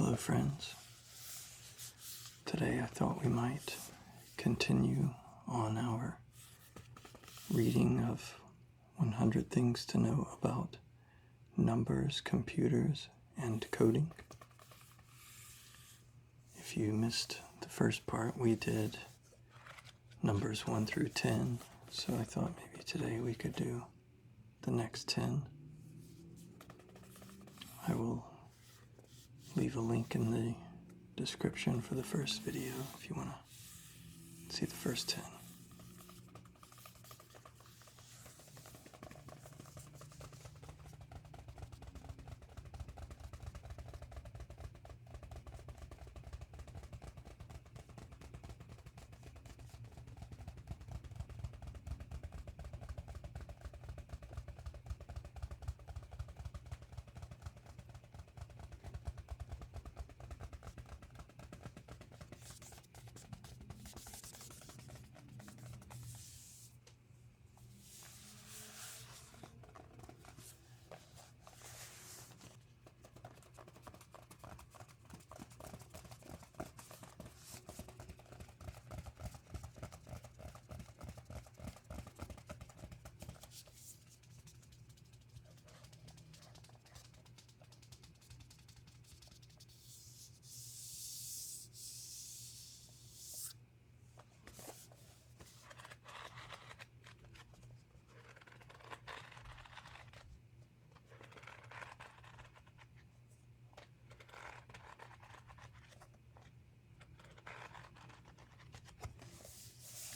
Hello friends. Today I thought we might continue on our reading of 100 Things to Know About Numbers, Computers, and Coding. If you missed the first part, we did numbers 1 through 10, so I thought maybe today we could do the next 10. I will leave a link in the description for the first video if you want to see the first 10.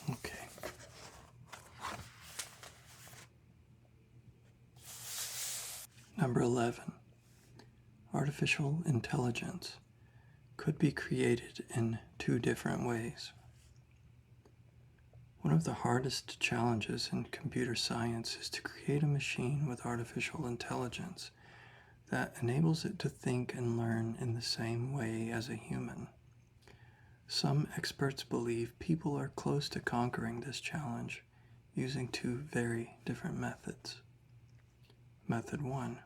Okay. Number 11. Artificial intelligence could be created in two different ways. One of the hardest challenges in computer science is to create a machine with artificial intelligence that enables it to think and learn in the same way as a human. Some experts believe people are close to conquering this challenge using two very different methods. Method 1.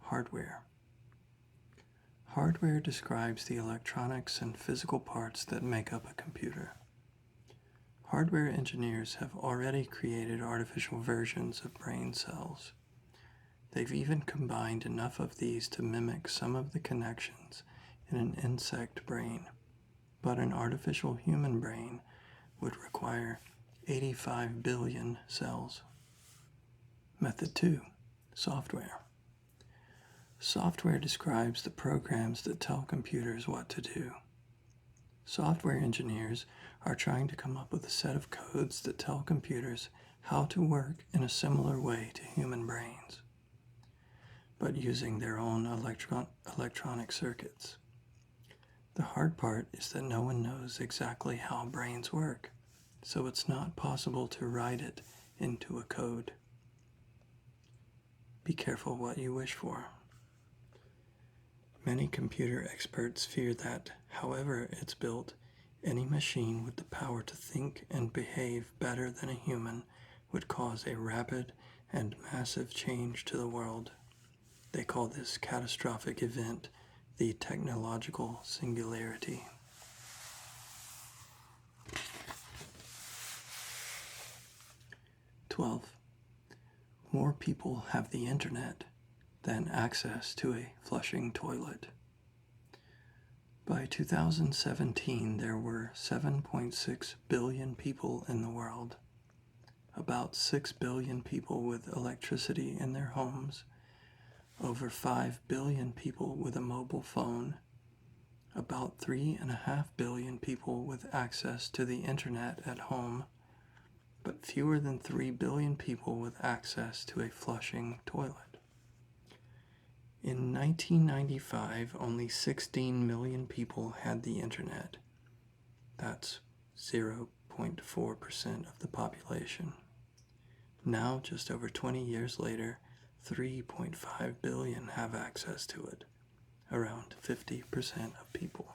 Hardware. Hardware describes the electronics and physical parts that make up a computer. Hardware engineers have already created artificial versions of brain cells. They've even combined enough of these to mimic some of the connections in an insect brain, but an artificial human brain would require 85 billion cells. Method 2. Software. Software describes the programs that tell computers what to do. Software engineers are trying to come up with a set of codes that tell computers how to work in a similar way to human brains, but using their own electronic circuits. The hard part is that no one knows exactly how brains work, so it's not possible to write it into a code. Be careful what you wish for. Many computer experts fear that, however it's built, any machine with the power to think and behave better than a human would cause a rapid and massive change to the world. They call this catastrophic event the technological singularity. More people have the internet than access to a flushing toilet. By 2017, there were 7.6 billion people in the world, about 6 billion people with electricity in their homes, over 5 billion people with a mobile phone, about 3.5 billion people with access to the internet at home, but fewer than 3 billion people with access to a flushing toilet. In 1995, only 16 million people had the internet. That's 0.4% of the population. Now, just over 20 years later, 3.5 billion have access to it, around 50% of people.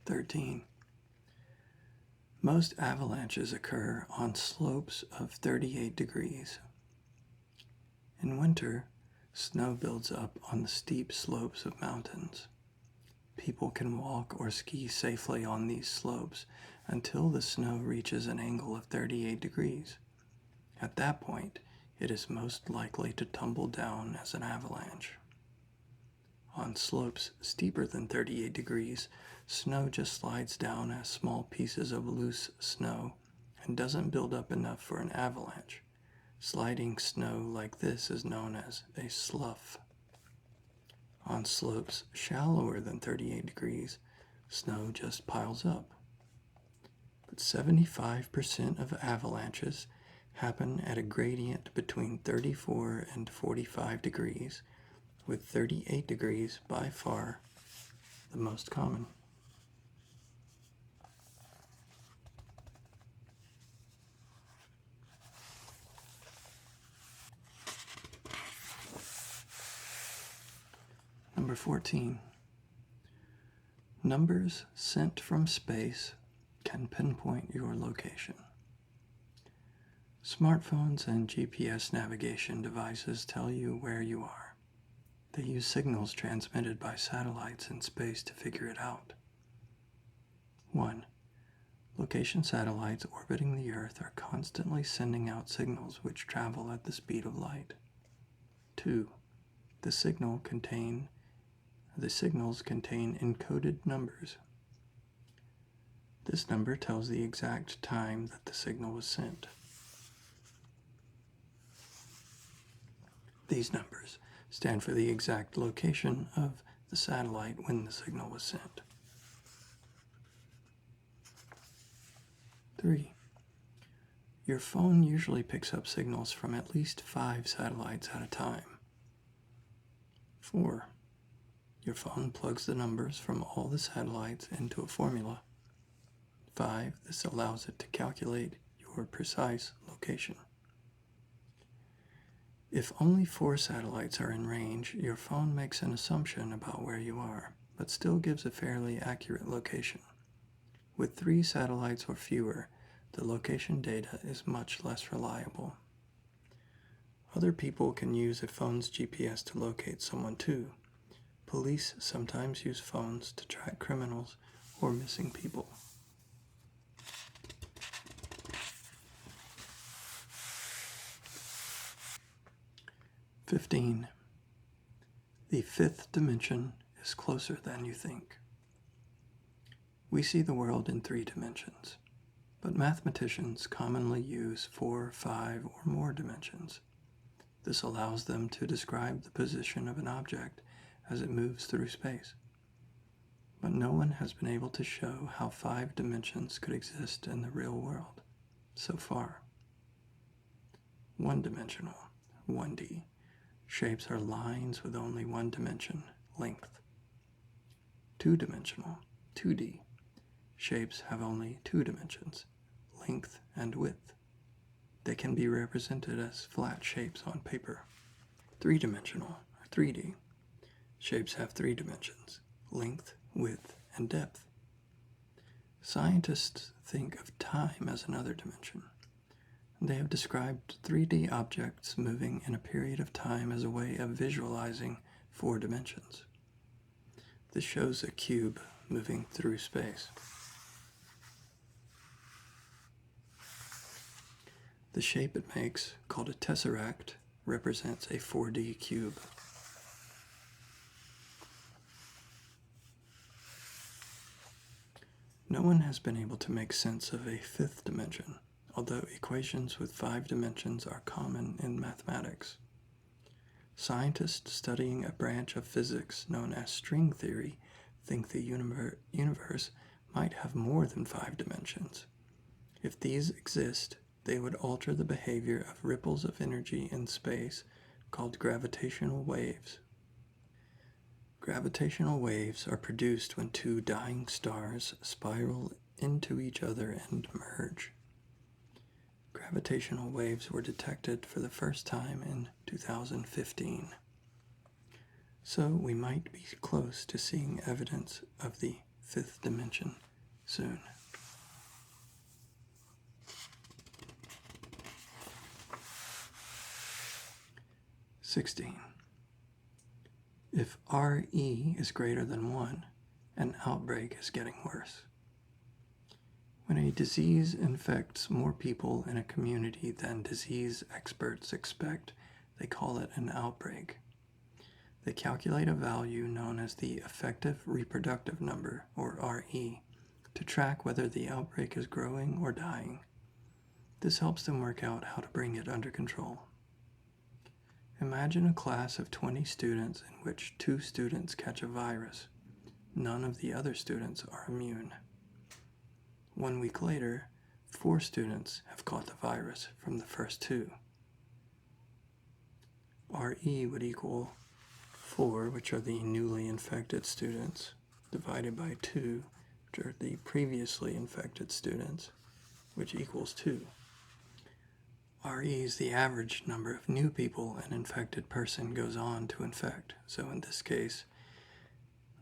13. Most avalanches occur on slopes of 38 degrees. In winter, snow builds up on the steep slopes of mountains. People can walk or ski safely on these slopes until the snow reaches an angle of 38 degrees. At that point, it is most likely to tumble down as an avalanche. On slopes steeper than 38 degrees, snow just slides down as small pieces of loose snow and doesn't build up enough for an avalanche. Sliding snow like this is known as a slough. On slopes shallower than 38 degrees, snow just piles up. But 75% of avalanches happen at a gradient between 34 and 45 degrees, with 38 degrees by far the most common. Number 14. Numbers sent from space can pinpoint your location. Smartphones and GPS navigation devices tell you where you are. They use signals transmitted by satellites in space to figure it out. 1. Location satellites orbiting the Earth are constantly sending out signals which travel at the speed of light. 2. The signals contain encoded numbers. This number tells the exact time that the signal was sent. These numbers stand for the exact location of the satellite when the signal was sent. 3. Your phone usually picks up signals from at least 5 satellites at a time. 4. Your phone plugs the numbers from all the satellites into a formula. 5. This allows it to calculate your precise location. If only 4 satellites are in range, your phone makes an assumption about where you are, but still gives a fairly accurate location. With 3 satellites or fewer, the location data is much less reliable. Other people can use a phone's GPS to locate someone too. Police sometimes use phones to track criminals or missing people. "15. The 5th dimension is closer than you think." We see the world in 3 dimensions, but mathematicians commonly use 4, 5, or more dimensions. This allows them to describe the position of an object as it moves through space. But no one has been able to show how 5 dimensions could exist in the real world so far. 1-dimensional, 1D. Shapes are lines with only 1 dimension, length. 2-dimensional, 2D. Shapes have only 2 dimensions, length and width. They can be represented as flat shapes on paper. 3-dimensional, or 3D. Shapes have 3 dimensions, length, width, and depth. Scientists think of time as another dimension. They have described 3D objects moving in a period of time as a way of visualizing 4 dimensions. This shows a cube moving through space. The shape it makes, called a tesseract, represents a 4D cube. No one has been able to make sense of a 5th dimension, although equations with 5 dimensions are common in mathematics. Scientists studying a branch of physics known as string theory think the universe might have more than 5 dimensions. If these exist, they would alter the behavior of ripples of energy in space called gravitational waves. Gravitational waves are produced when 2 dying stars spiral into each other and merge. Gravitational waves were detected for the first time in 2015. So we might be close to seeing evidence of the 5th dimension soon. "16. If RE is greater than 1, an outbreak is getting worse. When a disease infects more people in a community than disease experts expect, they call it an outbreak. They calculate a value known as the effective reproductive number, or RE, to track whether the outbreak is growing or dying. This helps them work out how to bring it under control. Imagine a class of 20 students in which 2 students catch a virus. None of the other students are immune. 1 week later, 4 students have caught the virus from the first 2. RE would equal 4, which are the newly infected students, divided by 2, which are the previously infected students, which equals 2. RE is the average number of new people an infected person goes on to infect, so in this case,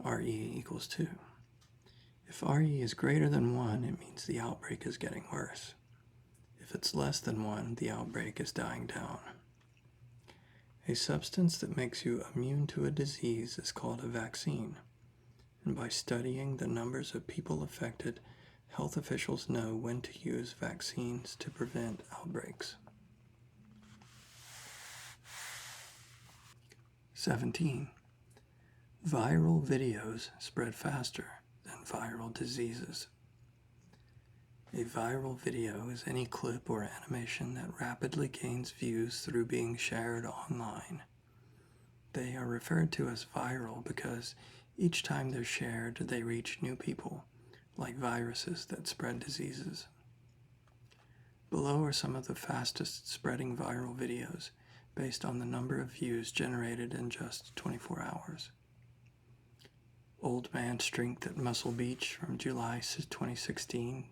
RE equals 2. If RE is greater than 1, it means the outbreak is getting worse. If it's less than 1, the outbreak is dying down. A substance that makes you immune to a disease is called a vaccine, and by studying the numbers of people affected, health officials know when to use vaccines to prevent outbreaks. 17. Viral videos spread faster than viral diseases. A viral video is any clip or animation that rapidly gains views through being shared online. They are referred to as viral because each time they're shared, they reach new people, like viruses that spread diseases. Below are some of the fastest spreading viral videos based on the number of views generated in just 24 hours. Old Man Strength at Muscle Beach from July 2016,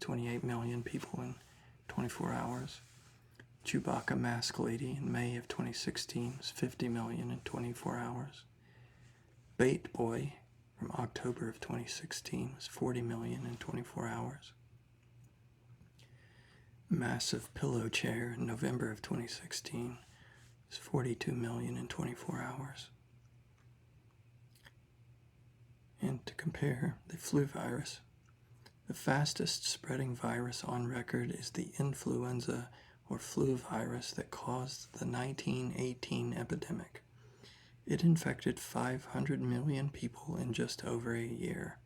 28 million people in 24 hours. Chewbacca Mask Lady in May of 2016 was 50 million in 24 hours. Bait Boy from October of 2016 was 40 million in 24 hours. Massive Pillow Chair in November of 2016 was 42 million in 24 hours. And to compare, the flu virus. The fastest spreading virus on record is the influenza or flu virus that caused the 1918 epidemic. It infected 500 million people in just over a year,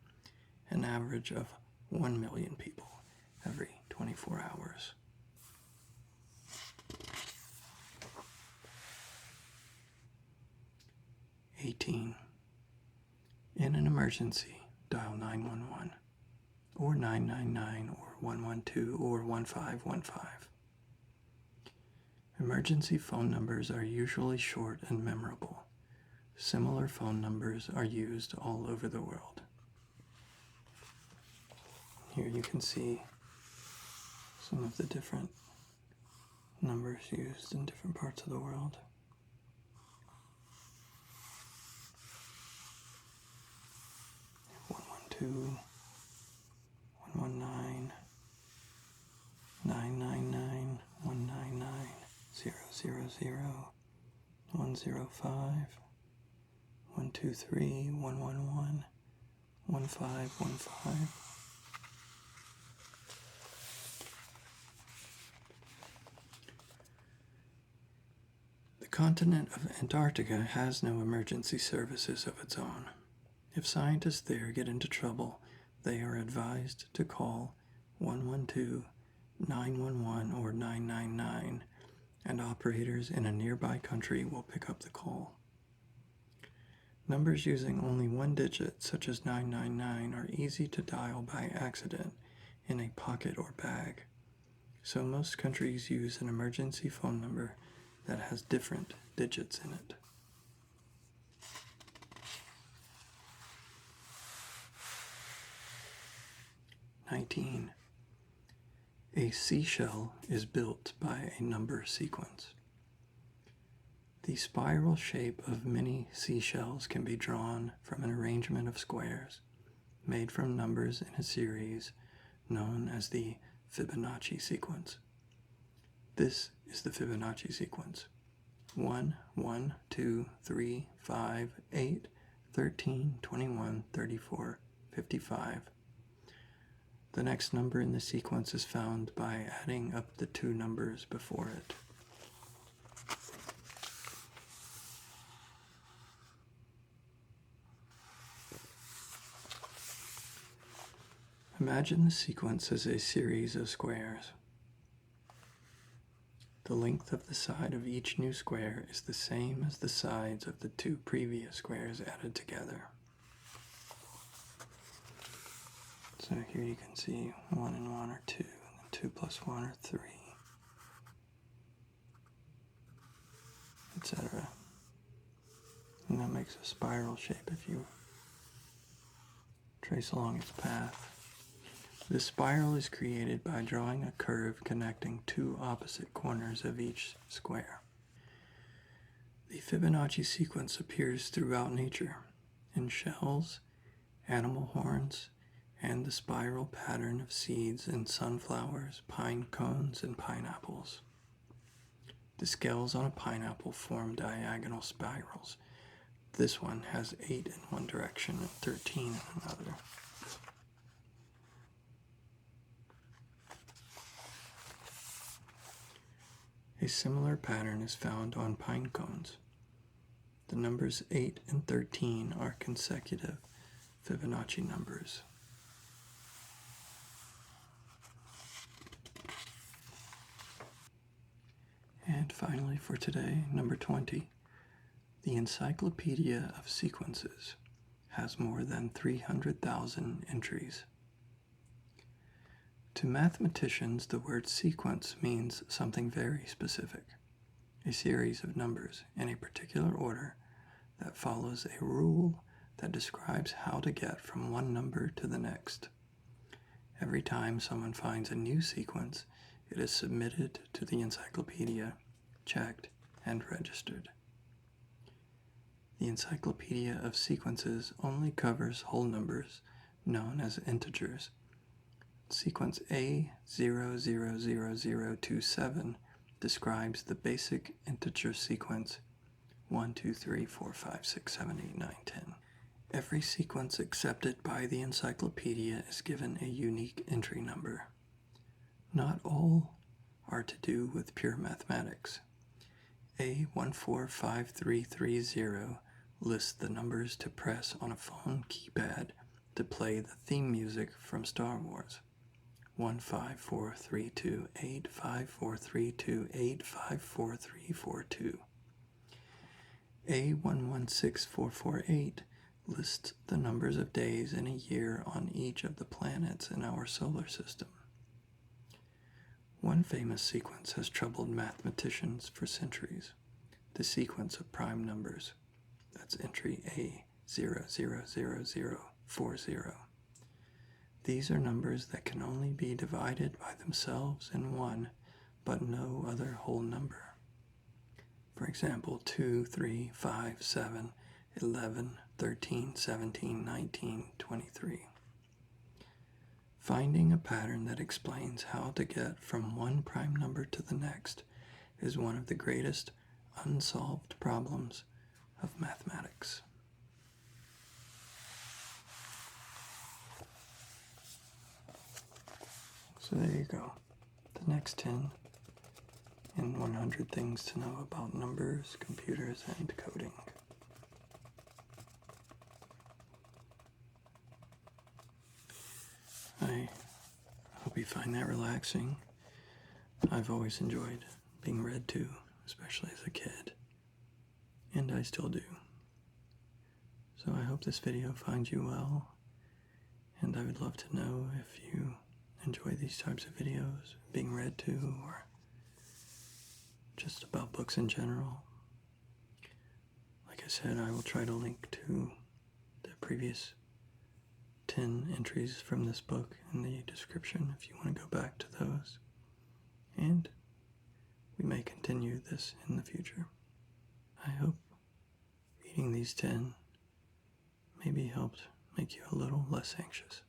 an average of 1 million people every 24 hours. In an emergency, dial 911, or 999, or 112, or 1515. Emergency phone numbers are usually short and memorable. Similar phone numbers are used all over the world. Here you can see some of the different numbers used in different parts of the world. 112, 119, 999, 199, 000, 105, 123, 111, 1515. The continent of Antarctica has no emergency services of its own. If scientists there get into trouble, they are advised to call 112, 911, or 999, and operators in a nearby country will pick up the call. Numbers using only one digit, such as 999, are easy to dial by accident in a pocket or bag, so most countries use an emergency phone number that has different digits in it. A seashell is built by a number sequence. The spiral shape of many seashells can be drawn from an arrangement of squares made from numbers in a series known as the Fibonacci sequence. This is the Fibonacci sequence. 1, 1, 2, 3, 5, 8, 13, 21, 34, 55. The next number in the sequence is found by adding up the two numbers before it. Imagine the sequence as a series of squares. The length of the side of each new square is the same as the sides of the two previous squares added together. So here you can see 1 and 1 are 2, and then 2 plus 1 are 3, etc. And that makes a spiral shape if you trace along its path. This spiral is created by drawing a curve connecting two opposite corners of each square. The Fibonacci sequence appears throughout nature, in shells, animal horns, and the spiral pattern of seeds in sunflowers, pine cones, and pineapples. The scales on a pineapple form diagonal spirals. This one has 8 in one direction and 13 in another. A similar pattern is found on pine cones. The numbers 8 and 13 are consecutive Fibonacci numbers. And finally for today, number 20, the Encyclopedia of Sequences has more than 300,000 entries. To mathematicians, the word sequence means something very specific, a series of numbers in a particular order that follows a rule that describes how to get from one number to the next. Every time someone finds a new sequence, it is submitted to the encyclopedia, checked, and registered. The Encyclopedia of Sequences only covers whole numbers, known as integers. Sequence A000027 describes the basic integer sequence 1, 2, 3, 4, 5, 6, 7, 8, 9, 10. Every sequence accepted by the encyclopedia is given a unique entry number. Not all are to do with pure mathematics. A145330 lists the numbers to press on a phone keypad to play the theme music from Star Wars. 15432854328544342. A116448 lists the numbers of days in a year on each of the planets in our solar system. One famous sequence has troubled mathematicians for centuries, the sequence of prime numbers. That's entry A000040. These are numbers that can only be divided by themselves in one, but no other whole number. For example, 2, 3, 5, 7, 11, 13, 17, 19, 23. Finding a pattern that explains how to get from one prime number to the next is one of the greatest unsolved problems of mathematics. So there you go. The next 10 and 100 things to know about numbers, computers, and coding. I hope you find that relaxing. I've always enjoyed being read to, especially as a kid, and I still do. So I hope this video finds you well, and I would love to know if you enjoy these types of videos, being read to, or just about books in general. Like I said, I will try to link to the previous 10 entries from this book in the description if you want to go back to those. And we may continue this in the future. I hope reading these 10 maybe helped make you a little less anxious.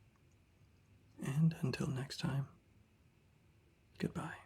And until next time, goodbye.